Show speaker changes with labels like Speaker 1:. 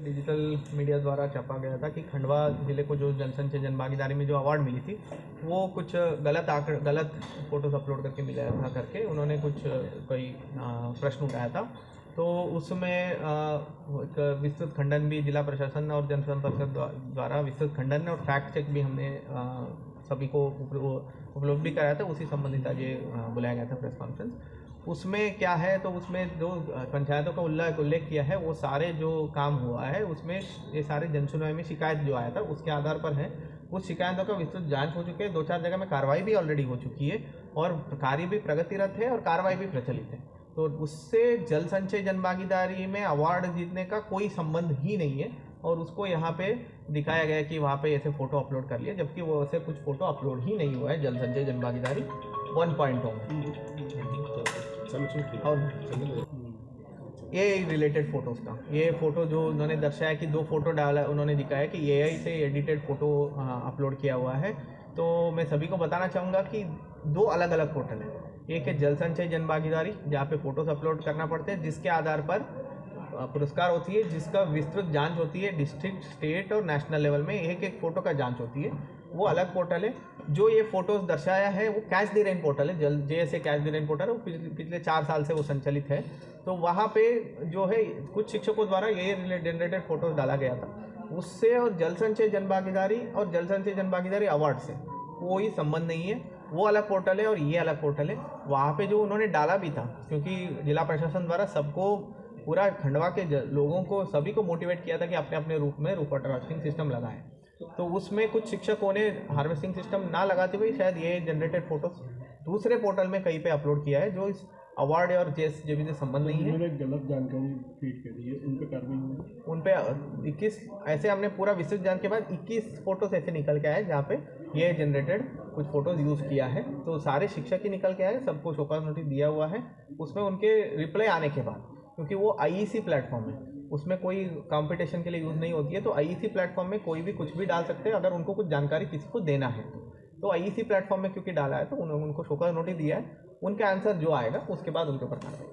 Speaker 1: Digital media द्वारा छापा गया था कि खंडवा जिले को जो जनसंचय जनभागीदारी में जो अवार्ड मिली थी वो कुछ गलत फोटोज अपलोड करके मिला था करके उन्होंने कुछ कोई प्रश्न उठाया था। तो उसमें एक विस्तृत खंडन भी जिला प्रशासन और जनसंपर्क द्वारा विस्तृत खंडन और फैक्ट चेक भी हमने सभी को उपलब्ध भी कराया था। उसी संबंधित आज ये बुलाया गया था प्रेस कॉन्फ्रेंस। उसमें क्या है, तो उसमें जो पंचायतों का उल्लेख किया है वो सारे जो काम हुआ है उसमें ये सारे जनसुनवाई में शिकायत जो आया था उसके आधार पर है। उस शिकायतों का विस्तृत जांच हो चुकी है, 2-4 जगह में कार्रवाई भी ऑलरेडी हो चुकी है और कार्य भी प्रगतिरत है और कार्रवाई भी प्रचलित है। तो उससे जल संचय जनभागीदारी में अवार्ड जीतने का कोई संबंध ही नहीं है और उसको यहाँ पे दिखाया गया कि वहाँ पे ऐसे फ़ोटो अपलोड कर लिए, जबकि वो ऐसे कुछ फ़ोटो अपलोड ही नहीं हुआ है जल संचय जनभागीदारी 1.0 में। और ये रिलेटेड फ़ोटोज़ का ये फ़ोटो जो उन्होंने दर्शाया कि 2 फ़ोटो डाला, उन्होंने दिखाया कि AI से एडिटेड फ़ोटो अपलोड किया हुआ है। तो मैं सभी को बताना चाहूँगा कि 2 अलग अलग पोर्टल हैं। एक है जल संचय जनभागीदारी जहाँ पे फ़ोटोज़ अपलोड करना पड़ते हैं, जिसके आधार पर पुरस्कार होती है, जिसका विस्तृत जांच होती है डिस्ट्रिक्ट, स्टेट और नेशनल लेवल में एक फ़ोटो का जांच होती है, वो अलग पोर्टल है। जो ये फ़ोटोज़ दर्शाया है वो कैच द रेन पोर्टल है, JSA catch the rain portal है, वो पिछले 4 साल से वो संचालित है। तो वहाँ पे जो है कुछ शिक्षकों द्वारा ये जनरेटेड फ़ोटोज़ डाला गया था, उससे और जल संचय जनभागीदारी और जल संचय जनभागीदारी अवार्ड से कोई संबंध नहीं है। वो अलग पोर्टल है और ये अलग पोर्टल है। वहाँ पे जो उन्होंने डाला भी था, क्योंकि जिला प्रशासन द्वारा सबको पूरा खंडवा के लोगों को सभी को मोटिवेट किया था कि अपने अपने रूप में रूप वाटर हार्वेस्टिंग सिस्टम लगाएं। तो उसमें कुछ शिक्षकों ने हार्वेस्टिंग सिस्टम ना लगाते हुए शायद ये जनरेटेड फोटोज दूसरे पोर्टल में कहीं पे अपलोड किया है, जो इस अवार्ड और JSJB से संबंध नहीं है।
Speaker 2: गलत जानकारी फीड कर दी है, उन पे कार्रवाई
Speaker 1: उन पे 21 ऐसे हमने पूरा विस्तृत जांच के बाद 21 फोटोज ऐसे निकल के आए जहाँ पे ये जनरेटेड कुछ फोटोज यूज़ किया है। तो सारे शिक्षक ही निकल के आए, सबको शोकॉज नोटिस दिया हुआ है। उसमें उनके रिप्लाई आने के बाद, क्योंकि वो IEC प्लेटफॉर्म है, उसमें कोई कंपटीशन के लिए यूज़ नहीं होती है, तो IEC प्लेटफॉर्म में कोई भी कुछ भी डाल सकते हैं अगर उनको कुछ जानकारी किसी को देना है। तो IEC प्लेटफॉर्म में क्योंकि डाला है तो उनको शोकॉज नोटिस दिया है। उनका आंसर जो आएगा उसके बाद उनके ऊपर कार्रवाई।